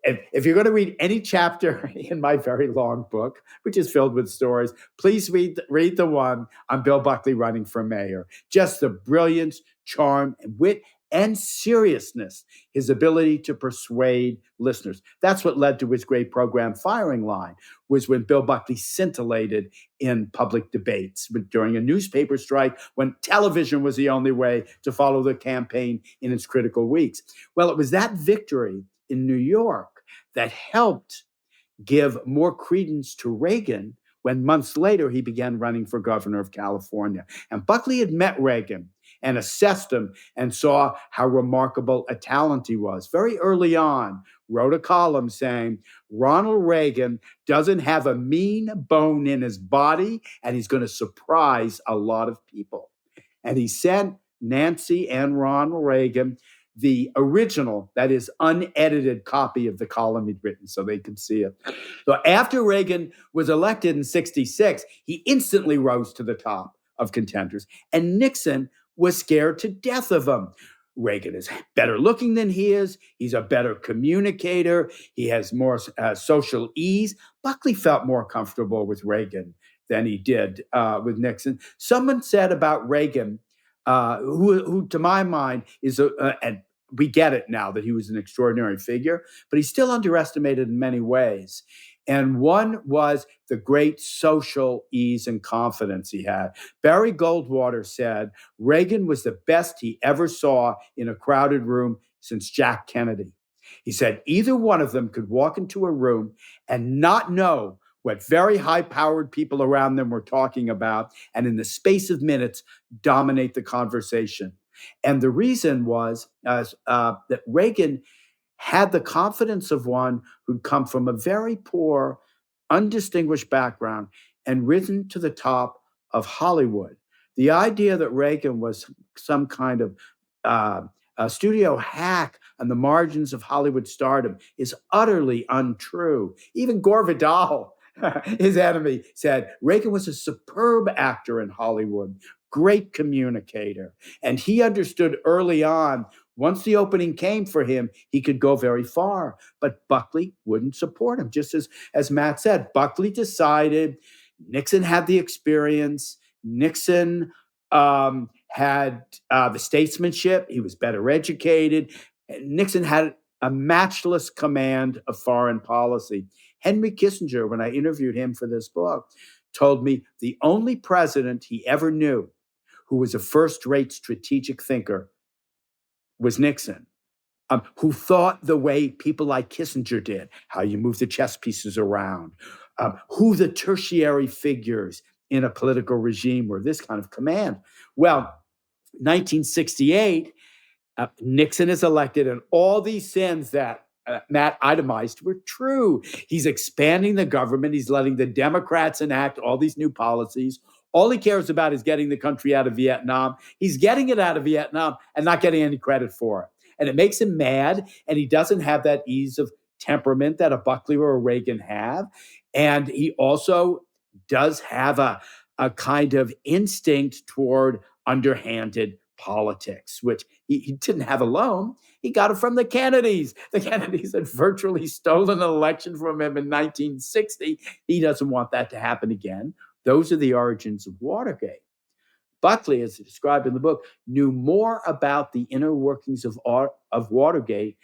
If you're going to read any chapter in my very long book, which is filled with stories, please read the one on Bill Buckley running for mayor. Just the brilliance, charm, and wit and seriousness, his ability to persuade listeners. That's what led to his great program, Firing Line, was when Bill Buckley scintillated in public debates during a newspaper strike, when television was the only way to follow the campaign in its critical weeks. Well, it was that victory in New York that helped give more credence to Reagan when months later he began running for governor of California. And Buckley had met Reagan and assessed him and saw how remarkable a talent he was. Very early on, wrote a column saying, Ronald Reagan doesn't have a mean bone in his body, and he's going to surprise a lot of people. And he sent Nancy and Ronald Reagan the original, that is, unedited copy of the column he'd written so they could see it. So after Reagan was elected in 66, he instantly rose to the top of contenders, and Nixon was scared to death of him. Reagan is better looking than he is. He's a better communicator. He has more social ease. Buckley felt more comfortable with Reagan than he did with Nixon. Someone said about Reagan, who to my mind is and we get it now that he was an extraordinary figure, but he's still underestimated in many ways. And one was the great social ease and confidence he had. Barry Goldwater said Reagan was the best he ever saw in a crowded room since Jack Kennedy. He said either one of them could walk into a room and not know what very high-powered people around them were talking about, and in the space of minutes, dominate the conversation. And the reason was that Reagan had the confidence of one who'd come from a very poor, undistinguished background and risen to the top of Hollywood. The idea that Reagan was some kind of a studio hack on the margins of Hollywood stardom is utterly untrue. Even Gore Vidal, his enemy, said Reagan was a superb actor in Hollywood, great communicator. And he understood early on, once the opening came for him, he could go very far. But Buckley wouldn't support him. Just as Matt said, Buckley decided Nixon had the experience. Nixon had the statesmanship. He was better educated. Nixon had a matchless command of foreign policy. Henry Kissinger, when I interviewed him for this book, told me the only president he ever knew who was a first-rate strategic thinker was Nixon, who thought the way people like Kissinger did, how you move the chess pieces around, who the tertiary figures in a political regime were, this kind of command. Well, 1968, Nixon is elected, and all these sins that Matt itemized were true. He's expanding the government. He's letting the Democrats enact all these new policies. All he cares about is getting the country out of Vietnam. He's getting it out of Vietnam and not getting any credit for it. And it makes him mad, and he doesn't have that ease of temperament that a Buckley or a Reagan have. And he also does have a kind of instinct toward underhanded politics, which he didn't have alone. He got it from the Kennedys. The Kennedys had virtually stolen an election from him in 1960. He doesn't want that to happen again. Those are the origins of Watergate. Buckley, as described in the book, knew more about the inner workings of Watergate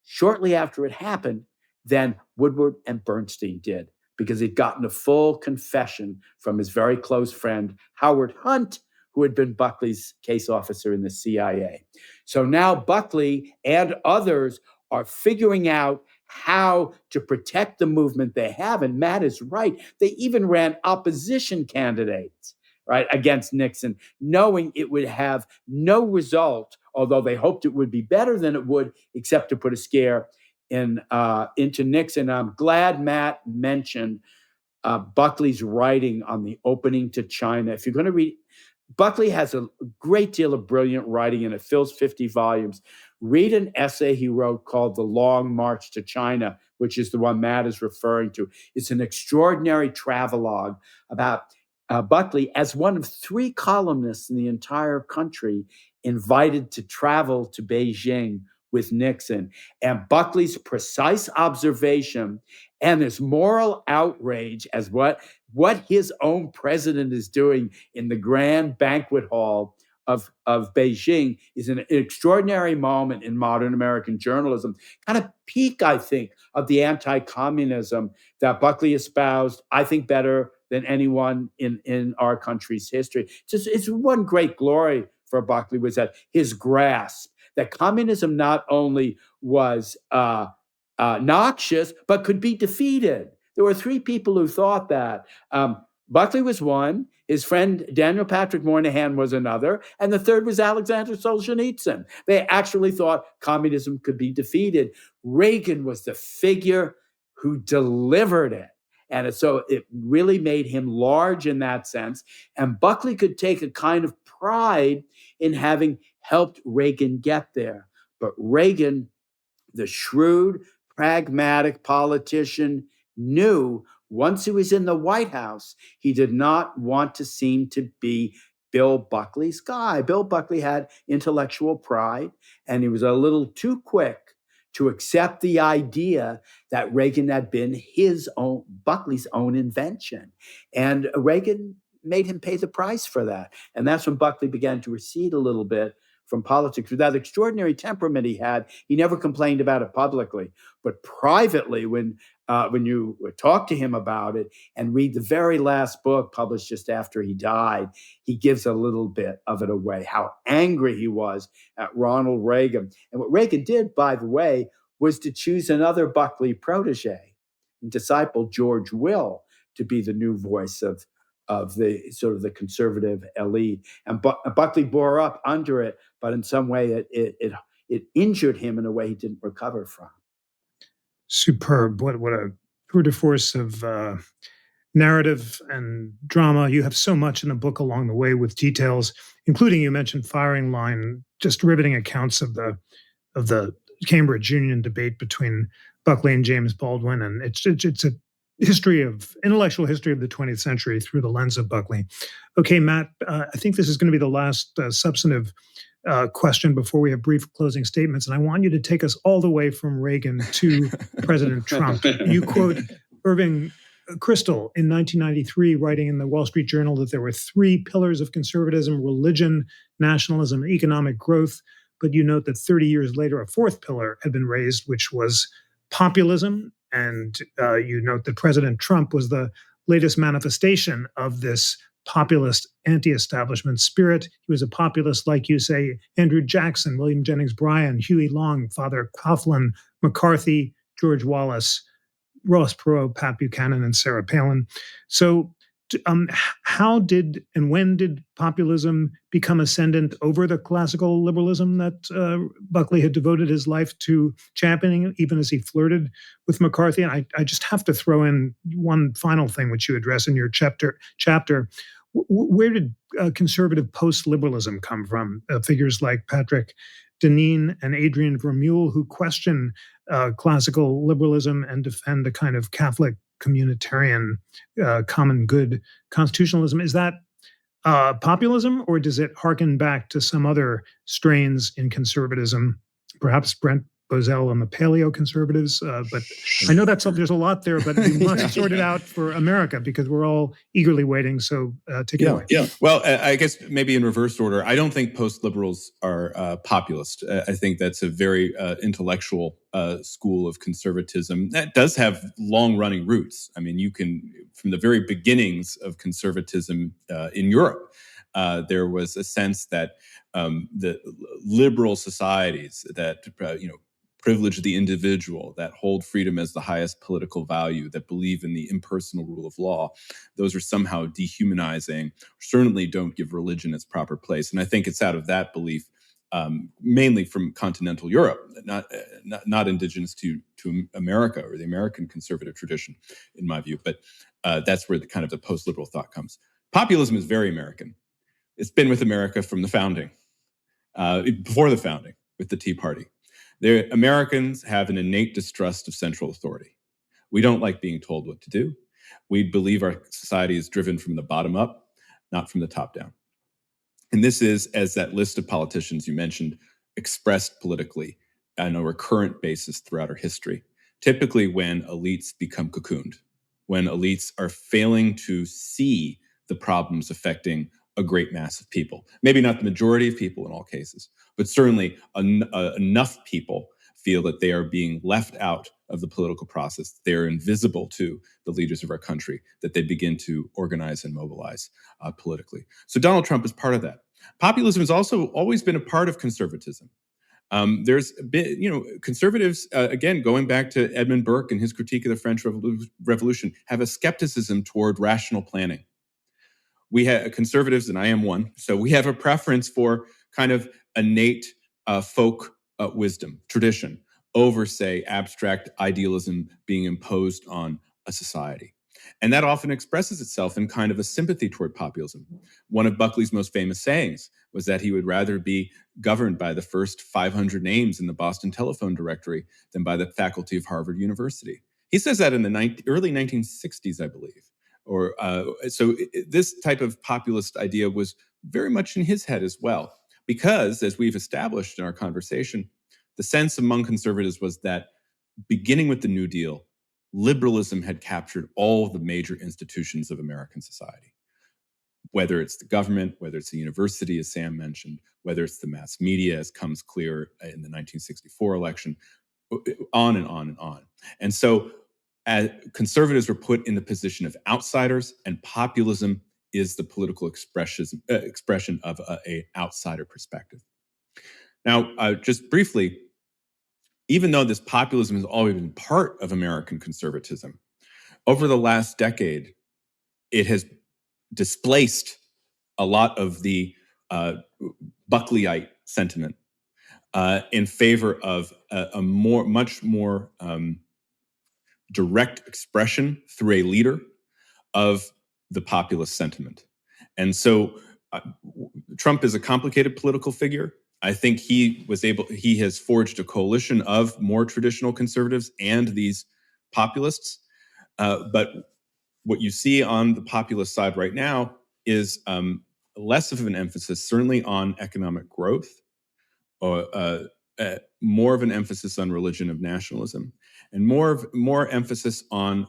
shortly after it happened than Woodward and Bernstein did, because he'd gotten a full confession from his very close friend, Howard Hunt, who had been Buckley's case officer in the CIA. So now Buckley and others are figuring out how to protect the movement they have. And Matt is right. They even ran opposition candidates, right, against Nixon, knowing it would have no result, although they hoped it would be better than it would, except to put a scare into Nixon. I'm glad Matt mentioned Buckley's writing on the opening to China. If you're going to read, Buckley has a great deal of brilliant writing, and it fills 50 volumes. Read an essay he wrote called The Long March to China, which is the one Matt is referring to. It's an extraordinary travelogue about Buckley as one of 3 columnists in the entire country invited to travel to Beijing with Nixon. And Buckley's precise observation and his moral outrage as what his own president is doing in the grand banquet hall of Beijing is an extraordinary moment in modern American journalism, kind of peak, I think, of the anti-communism that Buckley espoused, I think, better than anyone in our country's history. It's one great glory for Buckley was that his grasp that communism not only was noxious, but could be defeated. There were 3 people who thought that. Buckley was one, his friend Daniel Patrick Moynihan was another, and the third was Alexander Solzhenitsyn. They actually thought communism could be defeated. Reagan was the figure who delivered it. And so it really made him large in that sense. And Buckley could take a kind of pride in having helped Reagan get there. But Reagan, the shrewd, pragmatic politician, knew once he was in the White House, he did not want to seem to be Bill Buckley's guy. Bill Buckley had intellectual pride, and he was a little too quick to accept the idea that Reagan had been Buckley's own invention. And Reagan made him pay the price for that. And that's when Buckley began to recede a little bit from politics. With that extraordinary temperament he had, he never complained about it publicly. But privately, when you talk to him about it and read the very last book published just after he died, he gives a little bit of it away, how angry he was at Ronald Reagan. And what Reagan did, by the way, was to choose another Buckley protege and disciple, George Will, to be the new voice of the sort of the conservative elite. And Buckley bore up under it, but in some way it injured him in a way he didn't recover from. Superb. What a tour de force of narrative and drama. You have so much in the book along the way with details, including, you mentioned, firing line, just riveting accounts of the Cambridge Union debate between Buckley and James Baldwin. And it's a intellectual history of the 20th century through the lens of Buckley. Okay, Matt, I think this is going to be the last substantive question before we have brief closing statements. And I want you to take us all the way from Reagan to President Trump. You quote Irving Kristol in 1993, writing in the Wall Street Journal that there were 3 pillars of conservatism: religion, nationalism, and economic growth. But you note that 30 years later, a 4th pillar had been raised, which was populism. And you note that President Trump was the latest manifestation of this populist anti-establishment spirit. He was a populist, like you say, Andrew Jackson, William Jennings Bryan, Huey Long, Father Coughlin, McCarthy, George Wallace, Ross Perot, Pat Buchanan, and Sarah Palin. So how did and when did populism become ascendant over the classical liberalism that Buckley had devoted his life to championing, even as he flirted with McCarthy? And I just have to throw in one final thing, which you address in your chapter, Where did conservative post-liberalism come from? Figures like Patrick Deneen and Adrian Vermeule, who question classical liberalism and defend a kind of Catholic communitarian common good constitutionalism. Is that populism, or does it harken back to some other strains in conservatism? Perhaps Brent Bozell and the paleo conservatives. But I know there's a lot there, but we must sort it out for America because we're all eagerly waiting. So take it away. Yeah. Well, I guess maybe in reverse order. I don't think post-liberals are populist. I think that's a very intellectual school of conservatism that does have long-running roots. I mean, you can, from the very beginnings of conservatism in Europe, there was a sense that the liberal societies that privilege the individual, that hold freedom as the highest political value, that believe in the impersonal rule of law, those are somehow dehumanizing, certainly don't give religion its proper place. And I think it's out of that belief, mainly from continental Europe, not indigenous to America or the American conservative tradition, in my view. But that's where the post-liberal thought comes. Populism is very American. It's been with America from the founding, before the founding, with the Tea Party. The Americans have an innate distrust of central authority. We don't like being told what to do. We believe our society is driven from the bottom up, not from the top down. And this is, as that list of politicians you mentioned, expressed politically on a recurrent basis throughout our history, typically when elites become cocooned, when elites are failing to see the problems affecting a great mass of people. Maybe not the majority of people in all cases, but certainly enough people feel that they are being left out of the political process. They're invisible to the leaders of our country, that they begin to organize and mobilize politically. So Donald Trump is part of that. Populism has also always been a part of conservatism. There's been, conservatives, again, going back to Edmund Burke and his critique of the French Revolution, have a skepticism toward rational planning. We have conservatives, and I am one, so we have a preference for kind of innate folk wisdom, tradition, over, say, abstract idealism being imposed on a society. And that often expresses itself in kind of a sympathy toward populism. One of Buckley's most famous sayings was that he would rather be governed by the first 500 names in the Boston telephone directory than by the faculty of Harvard University. He says that in the early 1960s, I believe. So this type of populist idea was very much in his head as well, because, as we've established in our conversation, the sense among conservatives was that beginning with the New Deal, liberalism had captured all the major institutions of American society, whether it's the government, whether it's the university, as Sam mentioned, whether it's the mass media, as comes clear in the 1964 election, on and on and on. And so conservatives were put in the position of outsiders, and populism is the political expression of an outsider perspective. Now, just briefly, even though this populism has always been part of American conservatism, over the last decade, it has displaced a lot of the Buckleyite sentiment in favor of a much more direct expression through a leader of the populist sentiment. And so Trump is a complicated political figure. I think he has forged a coalition of more traditional conservatives and these populists. But what you see on the populist side right now is less of an emphasis, certainly on economic growth, or more of an emphasis on religion of nationalism, and more emphasis on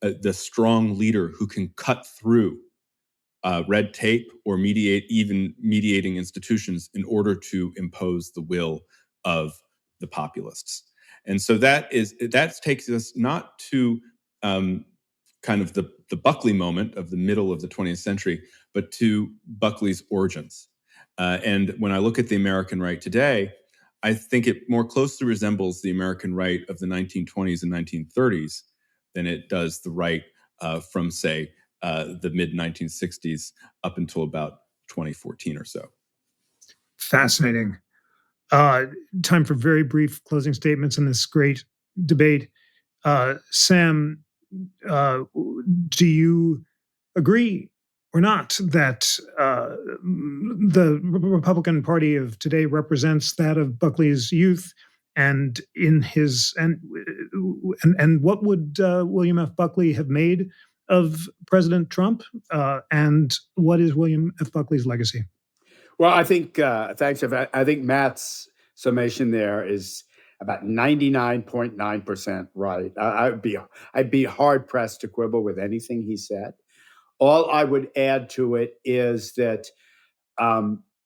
the strong leader who can cut through red tape or mediating institutions in order to impose the will of the populists. And so that takes us not to kind of the Buckley moment of the middle of the 20th century, but to Buckley's origins. And when I look at the American right today, I think it more closely resembles the American right of the 1920s and 1930s than it does the right from, say, the mid-1960s up until about 2014 or so. Fascinating. Time for very brief closing statements in this great debate. Sam, do you agree or not that the Republican Party of today represents that of Buckley's youth, and in his and what would William F. Buckley have made of President Trump, and what is William F. Buckley's legacy? Well, I think thanks. I think Matt's summation there is about 99.9% right. I'd be hard pressed to quibble with anything he said. All I would add to it is that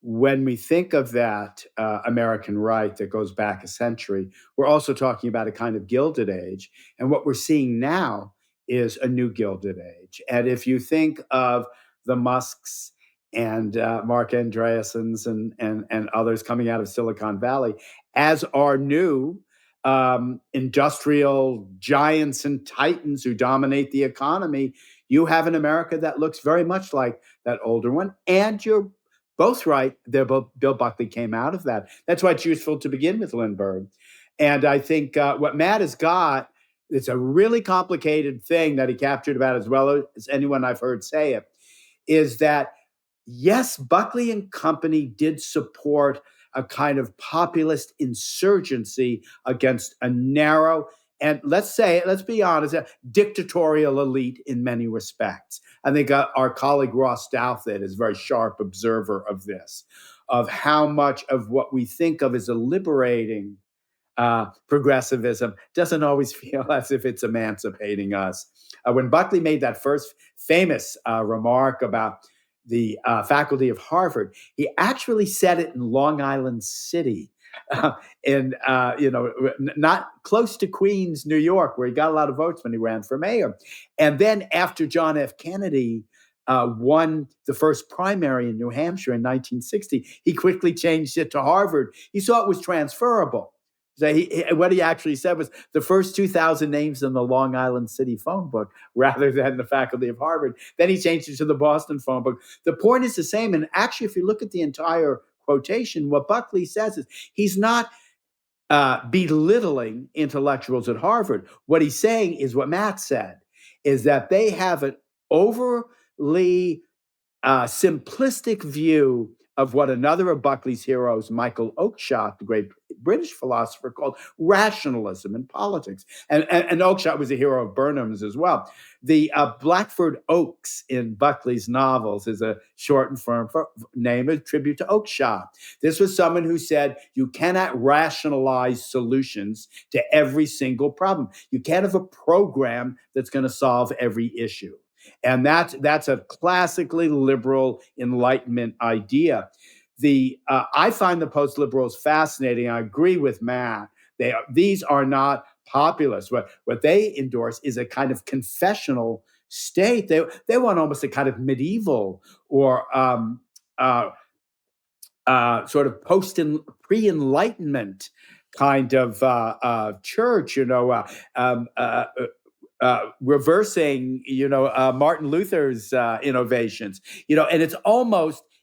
when we think of that American right that goes back a century, we're also talking about a kind of Gilded Age. And what we're seeing now is a new Gilded Age. And if you think of the Musks and Mark Andreessens and others coming out of Silicon Valley as our new industrial giants and titans who dominate the economy, you have an America that looks very much like that older one. And you're both right. Bill Buckley came out of that. That's why it's useful to begin with Lindbergh. And I think what Matt has got, it's a really complicated thing that he captured about as well as anyone I've heard say it, is that, yes, Buckley and company did support a kind of populist insurgency against a narrow and let's be honest, a dictatorial elite in many respects. I think our colleague Ross Douthat is a very sharp observer of this, of how much of what we think of as a liberating progressivism doesn't always feel as if it's emancipating us. When Buckley made that first famous remark about the faculty of Harvard, he actually said it in Long Island City, not close to Queens, New York, where he got a lot of votes when he ran for mayor. And then after John F. Kennedy won the first primary in New Hampshire in 1960, he quickly changed it to Harvard. He saw it was transferable. So what he actually said was the first 2,000 names in the Long Island City phone book rather than the faculty of Harvard. Then he changed it to the Boston phone book. The point is the same. And actually, if you look at the entire quotation, what Buckley says is he's not belittling intellectuals at Harvard. What he's saying is what Matt said, is that they have an overly simplistic view of what another of Buckley's heroes, Michael Oakeshott, the great British philosopher, called rationalism in politics. And Oakeshott was a hero of Burnham's as well. The Blackford Oaks in Buckley's novels is a shortened form for name, a tribute to Oakeshott. This was someone who said, you cannot rationalize solutions to every single problem. You can't have a program that's going to solve every issue. And that's a classically liberal Enlightenment idea. I find the post-liberals fascinating. I agree with Matt. These are not populists. What they endorse is a kind of confessional state. They want almost a kind of medieval or sort of pre-Enlightenment kind of church. Reversing, Martin Luther's innovations, and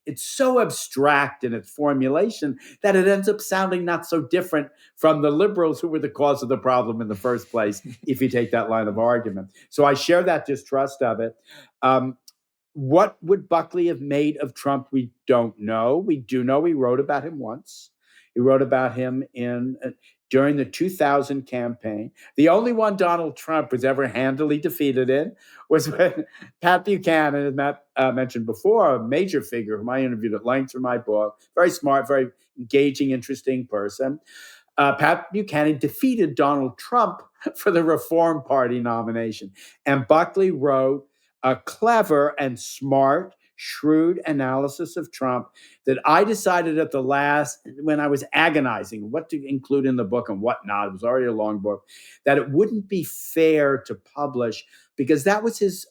it's so abstract in its formulation that it ends up sounding not so different from the liberals who were the cause of the problem in the first place, if you take that line of argument. So I share that distrust of it. What would Buckley have made of Trump? We don't know. We do know he wrote about him once. He wrote about him during the 2000 campaign. The only one Donald Trump was ever handily defeated in was when Pat Buchanan, as Matt mentioned before, a major figure whom I interviewed at length for my book, very smart, very engaging, interesting person. Pat Buchanan defeated Donald Trump for the Reform Party nomination. And Buckley wrote a clever and smart, shrewd analysis of Trump that I decided at the last, when I was agonizing what to include in the book and what not, it was already a long book, that it wouldn't be fair to publish because that was his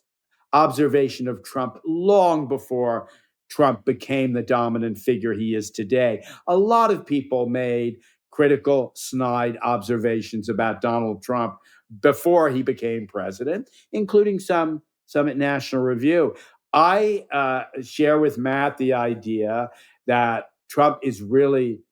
observation of Trump long before Trump became the dominant figure he is today. A lot of people made critical, snide observations about Donald Trump before he became president, including some at National Review. I share with Matt the idea that Trump is really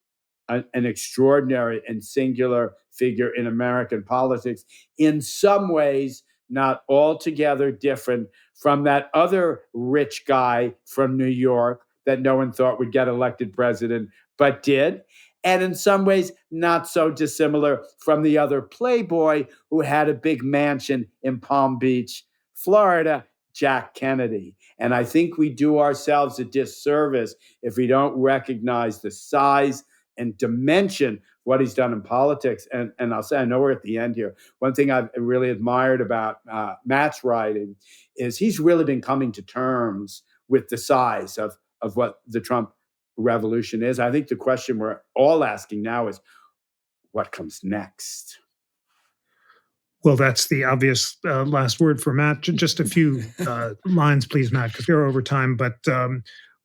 an extraordinary and singular figure in American politics. In some ways, not altogether different from that other rich guy from New York that no one thought would get elected president, but did. And in some ways, not so dissimilar from the other playboy who had a big mansion in Palm Beach, Florida, Jack Kennedy. And I think we do ourselves a disservice if we don't recognize the size and dimension of what he's done in politics. And I'll say, I know we're at the end here. One thing I've really admired about Matt's writing is he's really been coming to terms with the size of what the Trump revolution is. I think the question we're all asking now is, what comes next? Well, that's the obvious last word for Matt. Just a few lines, please, Matt, because we're over time. But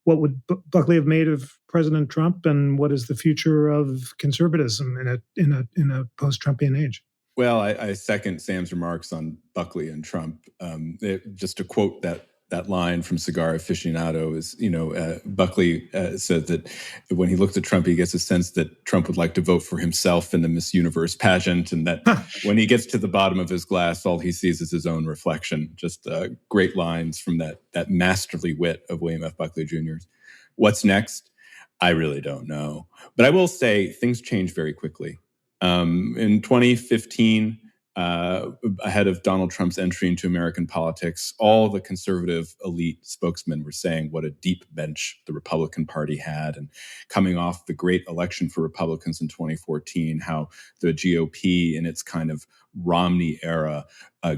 what would Buckley have made of President Trump, and what is the future of conservatism in a post-Trumpian age? Well, I second Sam's remarks on Buckley and Trump. Just to quote that line from Cigar Aficionado is, Buckley said that when he looked at Trump, he gets a sense that Trump would like to vote for himself in the Miss Universe pageant, and that when he gets to the bottom of his glass, all he sees is his own reflection. Just great lines from that masterly wit of William F. Buckley Jr. What's next? I really don't know. But I will say things change very quickly. In 2015, ahead of Donald Trump's entry into American politics, all the conservative elite spokesmen were saying what a deep bench the Republican Party had, and coming off the great election for Republicans in 2014, how the GOP in its kind of Romney era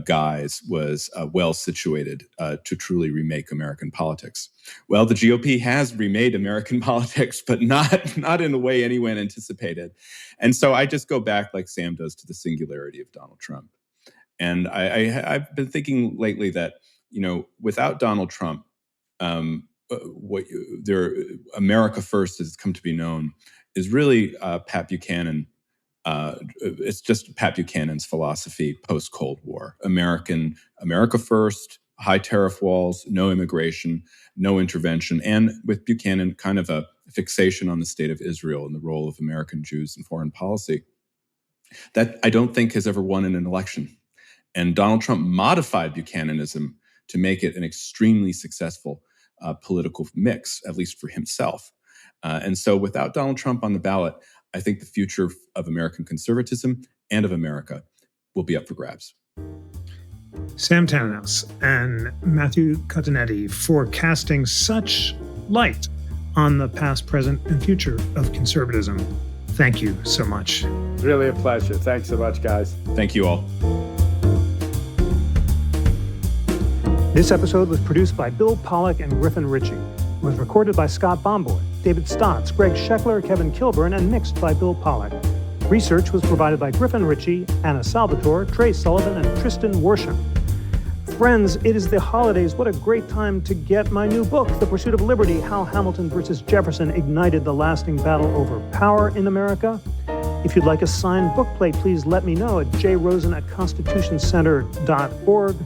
guise was well situated to truly remake American politics. Well, the GOP has remade American politics, but not in the way anyone anticipated. And so I just go back, like Sam does, to the singularity of Donald Trump. And I've been thinking lately that, without Donald Trump, America First, as it's come to be known, is really Pat Buchanan. It's just Pat Buchanan's philosophy post-Cold War. America First, high tariff walls, no immigration, no intervention, and with Buchanan, kind of a fixation on the state of Israel and the role of American Jews in foreign policy. That I don't think has ever won in an election. And Donald Trump modified Buchananism to make it an extremely successful political mix, at least for himself. And so without Donald Trump on the ballot, I think the future of American conservatism and of America will be up for grabs. Sam Tanenhaus and Matthew Continetti for casting such light on the past, present, and future of conservatism. Thank you so much. Really a pleasure. Thanks so much, guys. Thank you all. This episode was produced by Bill Pollack and Griffin Ritchie. It was recorded by Scott Bomboy, David Stotts, Greg Scheckler, Kevin Kilburn, and mixed by Bill Pollack. Research was provided by Griffin Ritchie, Anna Salvatore, Trey Sullivan, and Tristan Worsham. Friends, it is the holidays. What a great time to get my new book, The Pursuit of Liberty, How Hamilton versus Jefferson Ignited the Lasting Battle Over Power in America. If you'd like a signed book plate, please let me know at jrosen@constitutioncenter.org.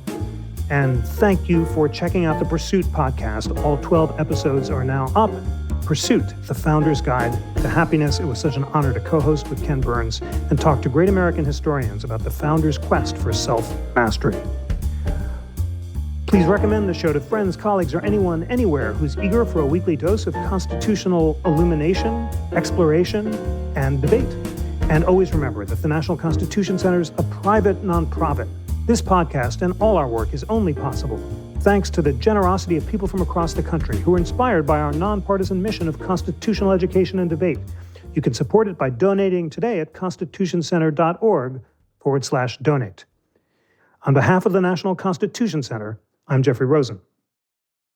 And thank you for checking out the Pursuit podcast. All 12 episodes are now up. Pursuit, the Founder's Guide to Happiness. It was such an honor to co-host with Ken Burns and talk to great American historians about the founders' quest for self-mastery. Please recommend the show to friends, colleagues, or anyone, anywhere who's eager for a weekly dose of constitutional illumination, exploration, and debate. And always remember that the National Constitution Center is a private nonprofit. This podcast and all our work is only possible thanks to the generosity of people from across the country who are inspired by our nonpartisan mission of constitutional education and debate. You can support it by donating today at constitutioncenter.org/donate. On behalf of the National Constitution Center, I'm Jeffrey Rosen.